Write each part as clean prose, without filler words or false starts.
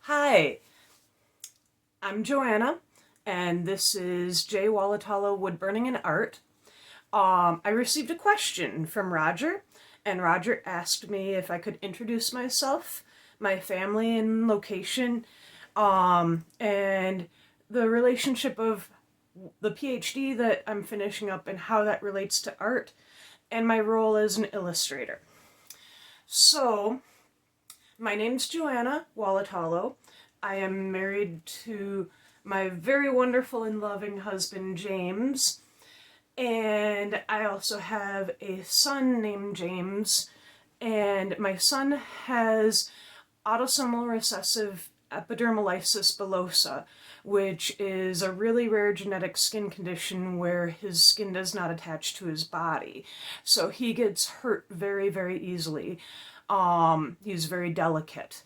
Hi, I'm Joanna, and this is J. Walatalo Woodburning and Art. I received a question from Roger, and Roger asked me if I could introduce myself, my family and location, and the relationship of the PhD that I'm finishing up and how that relates to art, and my role as an illustrator. So, my name's Joanna Walatalo. I am married to my very wonderful and loving husband, James. And I also have a son named James. And my son has autosomal recessive epidermolysis bullosa, which is a really rare genetic skin condition where his skin does not attach to his body. So he gets hurt very, very easily. He's very delicate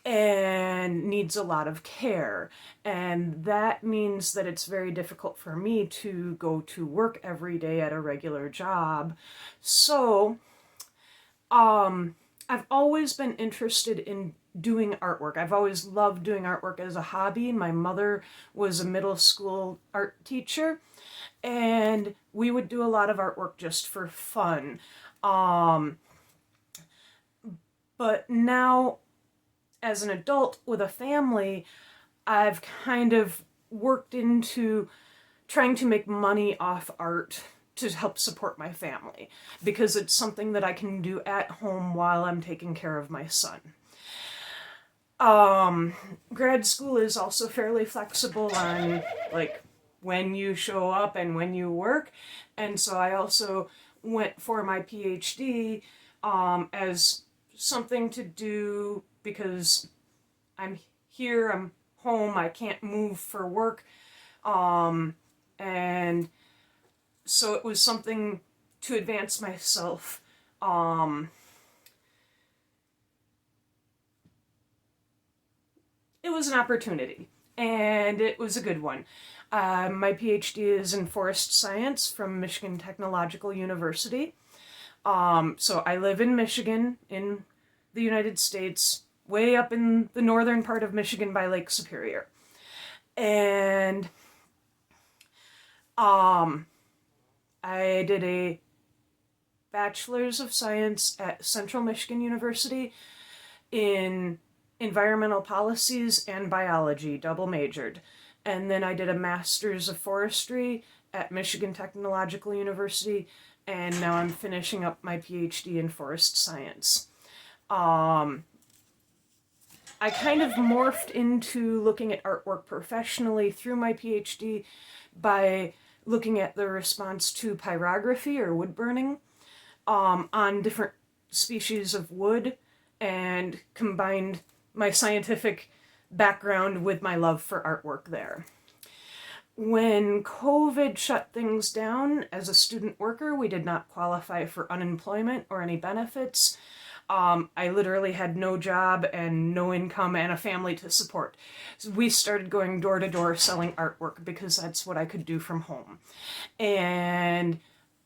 and needs a lot of care. And that means that it's very difficult for me to go to work every day at a regular job. So, I've always been interested in doing artwork. I've always loved doing artwork as a hobby. My mother was a middle school art teacher, and we would do a lot of artwork just for fun. But now, as an adult with a family, I've kind of worked into trying to make money off art to help support my family because it's something that I can do at home while I'm taking care of my son. Grad school is also fairly flexible on like when you show up and when you work, and so I also went for my PhD as something to do because I'm here, I'm home, I can't move for work. And so it was something to advance myself. It was an opportunity, and it was a good one. My PhD is in forest science from Michigan Technological University. So I live in Michigan, in the United States, way up in the northern part of Michigan by Lake Superior. And I did a Bachelor's of Science at Central Michigan University in Environmental Policies and Biology, double majored. And then I did a Master's of Forestry at Michigan Technological University, and now I'm finishing up my PhD in Forest Science. I kind of morphed into looking at artwork professionally through my PhD by looking at the response to pyrography or wood burning on different species of wood, and combined my scientific background with my love for artwork there. When COVID shut things down, as a student worker, we did not qualify for unemployment or any benefits. I literally had no job and no income and a family to support. So we started going door to door selling artwork because that's what I could do from home. And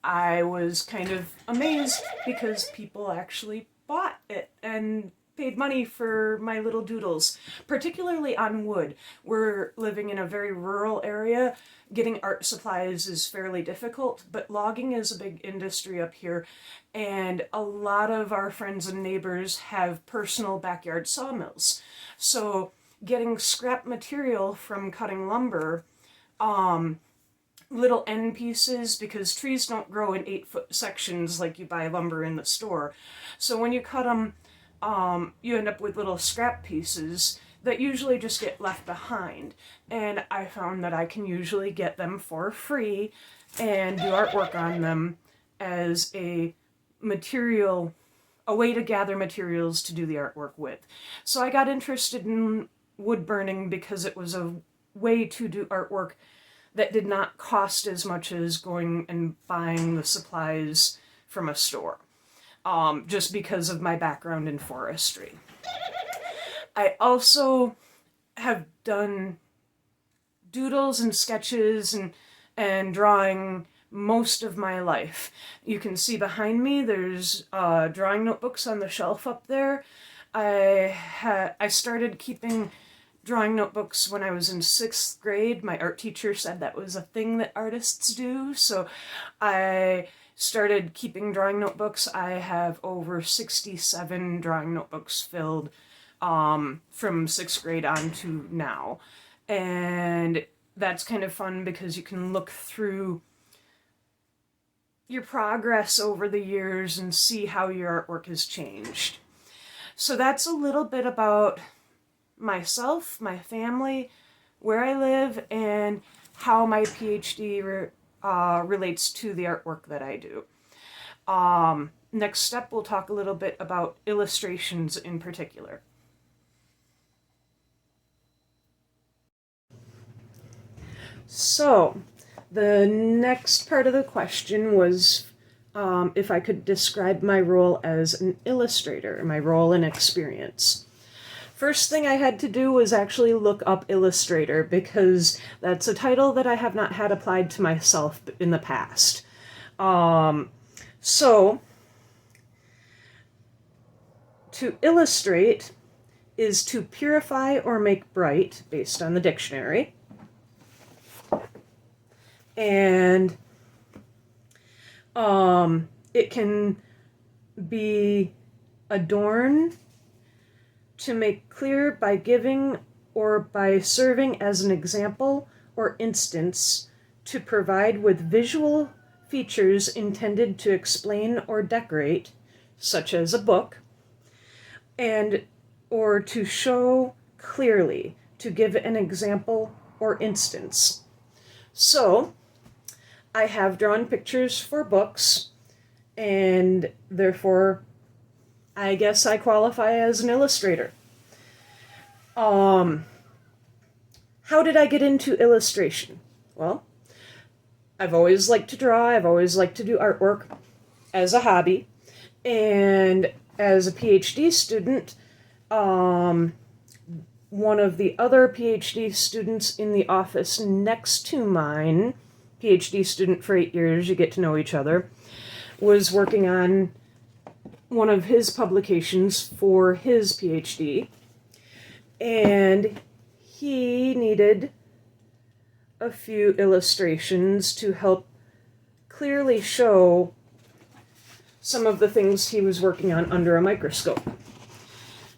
I was kind of amazed because people actually bought it and paid money for my little doodles, particularly on wood. We're living in a very rural area. Getting art supplies is fairly difficult, but logging is a big industry up here, and a lot of our friends and neighbors have personal backyard sawmills. So getting scrap material from cutting lumber, little end pieces, because trees don't grow in 8-foot sections like you buy lumber in the store. So when you cut them, you end up with little scrap pieces that usually just get left behind. And I found that I can usually get them for free and do artwork on them as a material, a way to gather materials to do the artwork with. So I got interested in wood burning because it was a way to do artwork that did not cost as much as going and buying the supplies from a store. Just because of my background in forestry. I also have done doodles and sketches and drawing most of my life. You can see behind me there's drawing notebooks on the shelf up there. I started keeping drawing notebooks when I was in 6th grade. My art teacher said that was a thing that artists do, so I started keeping drawing notebooks. I have over 67 drawing notebooks filled from 6th grade on to now. And that's kind of fun because you can look through your progress over the years and see how your artwork has changed. So that's a little bit about myself, my family, where I live, and how my PhD relates to the artwork that I do. Next step, we'll talk a little bit about illustrations in particular. So, the next part of the question was if I could describe my role as an illustrator, my role and experience. First thing I had to do was actually look up Illustrator, because that's a title that I have not had applied to myself in the past. So, to illustrate is to purify or make bright, based on the dictionary. And it can be adorn, to make clear by giving or by serving as an example or instance, to provide with visual features intended to explain or decorate, such as a book, and or to show clearly, to give an example or instance. So, I have drawn pictures for books, and therefore I guess I qualify as an illustrator. How did I get into illustration? Well, I've always liked to draw, I've always liked to do artwork as a hobby, and as a PhD student, one of the other PhD students in the office next to mine, PhD student for 8 years, you get to know each other, was working on one of his publications for his PhD, and he needed a few illustrations to help clearly show some of the things he was working on under a microscope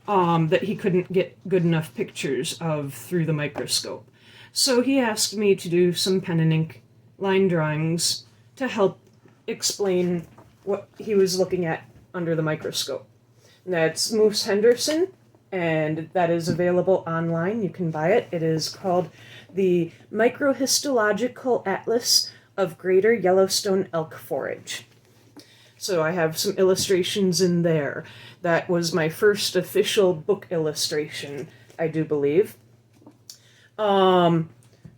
that he couldn't get good enough pictures of through the microscope. So he asked me to do some pen and ink line drawings to help explain what he was looking at under the microscope. That's Moose Henderson, and that is available online. You can buy it. It is called the Microhistological Atlas of Greater Yellowstone Elk Forage. So I have some illustrations in there. That was my first official book illustration, I do believe. And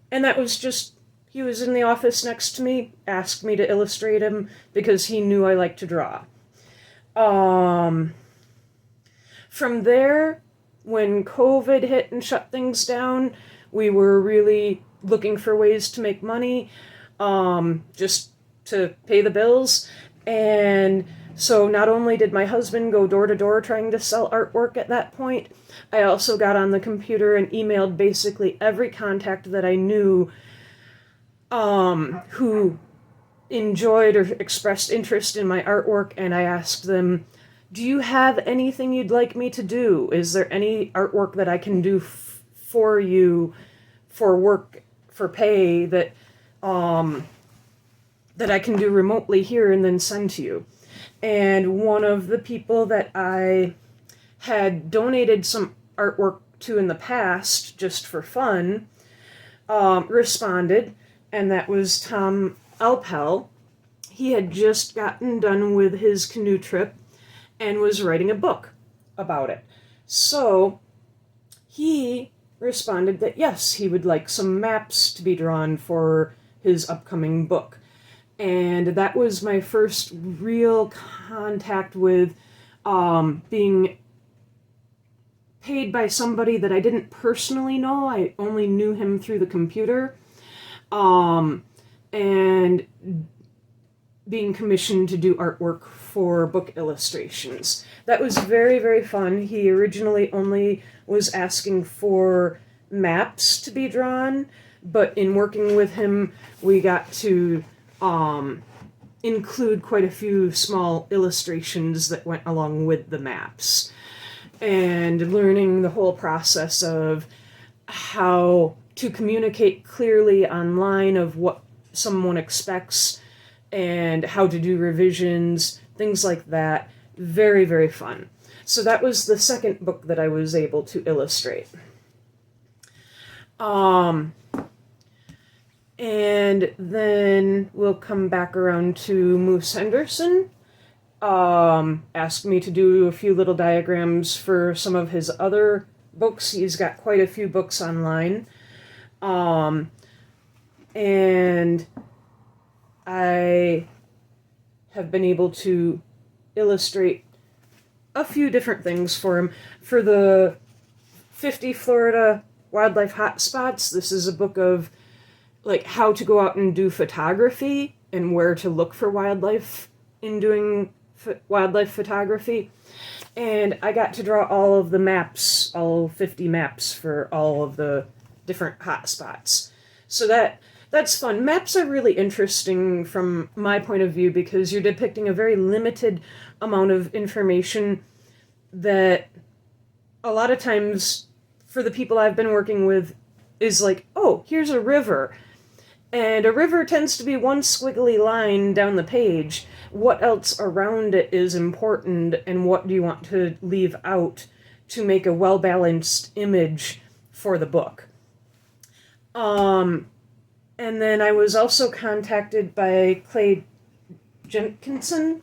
that was just, he was in the office next to me, asked me to illustrate him because he knew I liked to draw. From there, when COVID hit and shut things down, we were really looking for ways to make money, just to pay the bills. And so not only did my husband go door to door trying to sell artwork at that point, I also got on the computer and emailed basically every contact that I knew who enjoyed or expressed interest in my artwork, and I asked them, do you have anything you'd like me to do? Is there any artwork that I can do for you for work, for pay, that that I can do remotely here and then send to you? And one of the people that I had donated some artwork to in the past, just for fun, responded, and that was Tom Alpel. He had just gotten done with his canoe trip and was writing a book about it. So he responded that yes, he would like some maps to be drawn for his upcoming book. And that was my first real contact with being paid by somebody that I didn't personally know. I only knew him through the computer. And being commissioned to do artwork for book illustrations. That was very, very fun. He originally only was asking for maps to be drawn, but in working with him, we got to include quite a few small illustrations that went along with the maps, and learning the whole process of how to communicate clearly online of what someone expects and how to do revisions, things like that. Very, very fun. So that was the second book that I was able to illustrate. And then we'll come back around to Moose Henderson. Asked me to do a few little diagrams for some of his other books. He's got quite a few books online. And I have been able to illustrate a few different things for him. For the 50 Florida Wildlife Hotspots, this is a book of like how to go out and do photography and where to look for wildlife in doing wildlife photography. And I got to draw all of the maps, all 50 maps for all of the different hotspots. So that's fun. Maps are really interesting from my point of view because you're depicting a very limited amount of information that a lot of times for the people I've been working with is like, oh, here's a river. And a river tends to be one squiggly line down the page. What else around it is important, and what do you want to leave out to make a well-balanced image for the book? And then I was also contacted by Clay Jenkinson.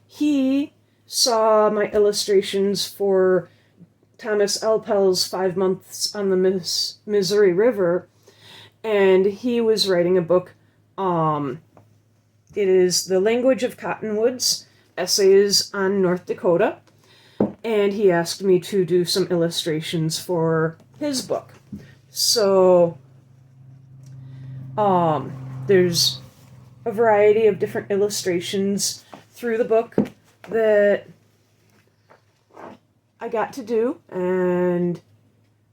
He saw my illustrations for Thomas Elpel's 5 Months on the Missouri River, and he was writing a book. It is The Language of Cottonwoods, Essays on North Dakota, and he asked me to do some illustrations for his book. So, there's a variety of different illustrations through the book that I got to do, and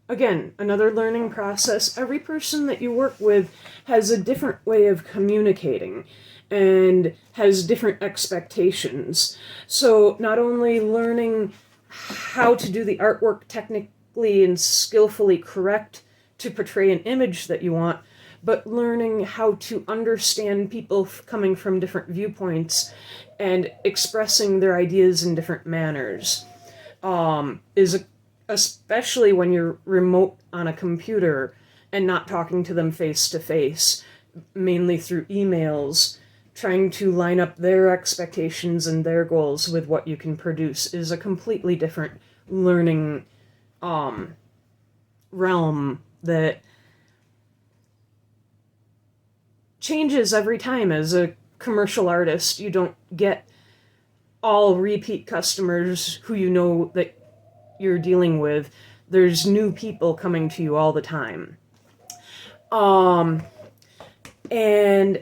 again, another learning process. Every person that you work with has a different way of communicating and has different expectations. So not only learning how to do the artwork technically and skillfully correct to portray an image that you want, but learning how to understand people coming from different viewpoints and expressing their ideas in different manners especially when you're remote on a computer and not talking to them face to face, mainly through emails. Trying to line up their expectations and their goals with what you can produce is a completely different learning realm that changes every time. As a commercial artist, you don't get all repeat customers who you know that you're dealing with. There's new people coming to you all the time. And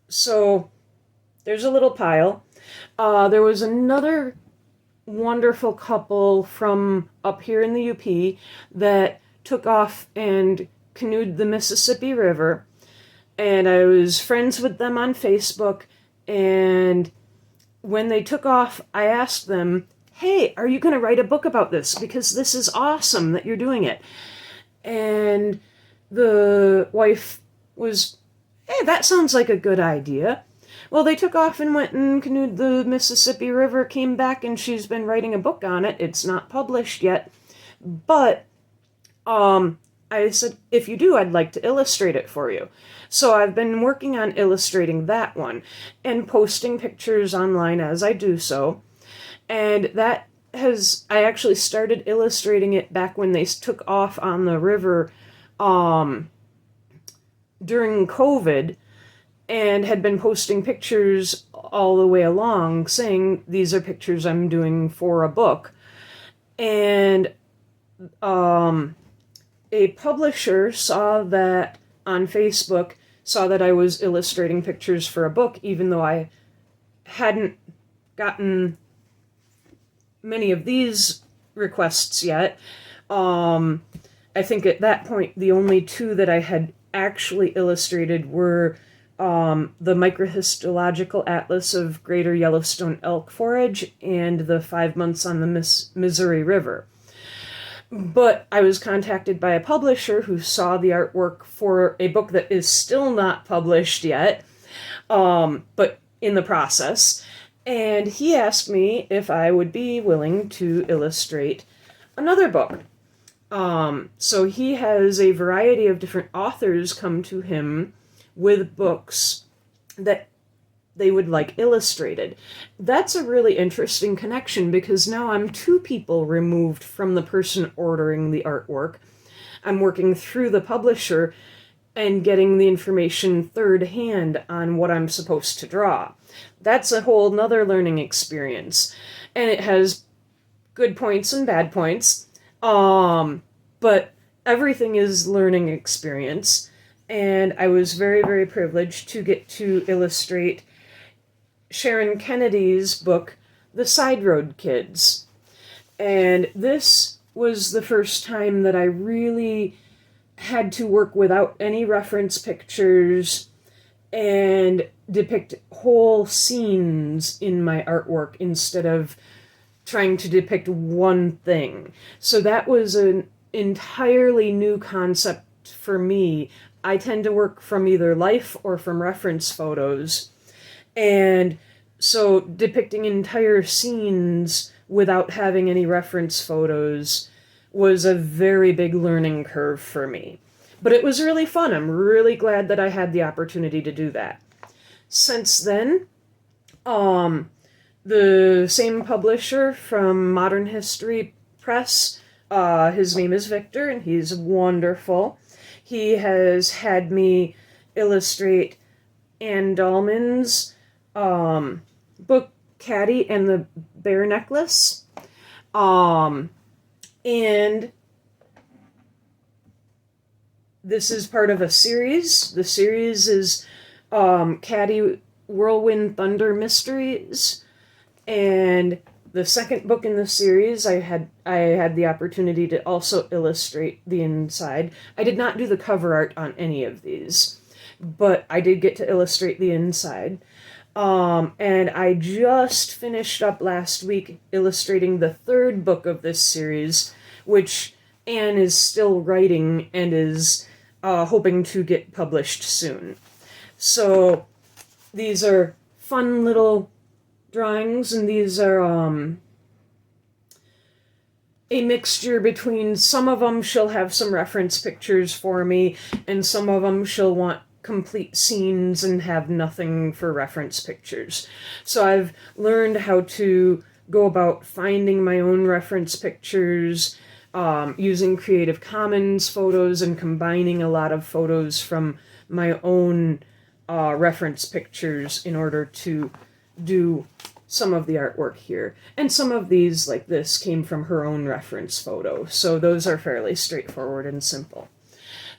so there's a little pile. There was another wonderful couple from up here in the UP that took off and canoed the Mississippi River. And I was friends with them on Facebook. And when they took off, I asked them, hey, are you going to write a book about this? Because this is awesome that you're doing it. And the wife was, hey, that sounds like a good idea. Well, they took off and went and canoed the Mississippi River, came back, and she's been writing a book on it. It's not published yet. But I said, if you do, I'd like to illustrate it for you. So I've been working on illustrating that one and posting pictures online as I do so. And that I actually started illustrating it back when they took off on the river during COVID, and had been posting pictures all the way along saying, these are pictures I'm doing for a book. And a publisher saw that on Facebook saw that I was illustrating pictures for a book, even though I hadn't gotten many of these requests yet. I think at that point, the only two that I had actually illustrated were the Microhistological Atlas of Greater Yellowstone Elk Forage and the 5 Months on the Missouri River. But I was contacted by a publisher who saw the artwork for a book that is still not published yet, but in the process. And he asked me if I would be willing to illustrate another book. So he has a variety of different authors come to him with books that they would like illustrated. That's a really interesting connection because now I'm two people removed from the person ordering the artwork. I'm working through the publisher and getting the information third hand on what I'm supposed to draw. That's a whole nother learning experience. And it has good points and bad points. But everything is learning experience. And I was very, very privileged to get to illustrate Sharon Kennedy's book, The Side Road Kids. And this was the first time that I really had to work without any reference pictures and depict whole scenes in my artwork instead of trying to depict one thing. So that was an entirely new concept for me. I tend to work from either life or from reference photos. And so depicting entire scenes without having any reference photos was a very big learning curve for me. But it was really fun. I'm really glad that I had the opportunity to do that. Since then, the same publisher from Modern History Press, his name is Victor, and he's wonderful. He has had me illustrate Anne Dahlman's book Caddy and the Bear Necklace. And this is part of a series. The series is Caddy Whirlwind Thunder Mysteries. And the second book in the series, I had the opportunity to also illustrate the inside. I did not do the cover art on any of these, but I did get to illustrate the inside. And I just finished up last week illustrating the third book of this series, which Anne is still writing and is hoping to get published soon. So these are fun little drawings, and these are a mixture between some of them she'll have some reference pictures for me, and some of them she'll want complete scenes and have nothing for reference pictures. So I've learned how to go about finding my own reference pictures, using Creative Commons photos and combining a lot of photos from my own reference pictures in order to do some of the artwork here. And some of these, like this, came from her own reference photo. So those are fairly straightforward and simple.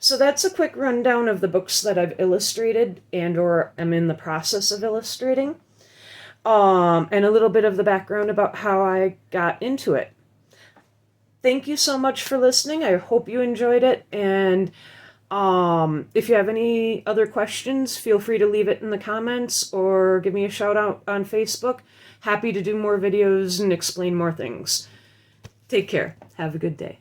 So that's a quick rundown of the books that I've illustrated and or am in the process of illustrating. And a little bit of the background about how I got into it. Thank you so much for listening. I hope you enjoyed it. And if you have any other questions, feel free to leave it in the comments or give me a shout out on Facebook. Happy to do more videos and explain more things. Take care. Have a good day.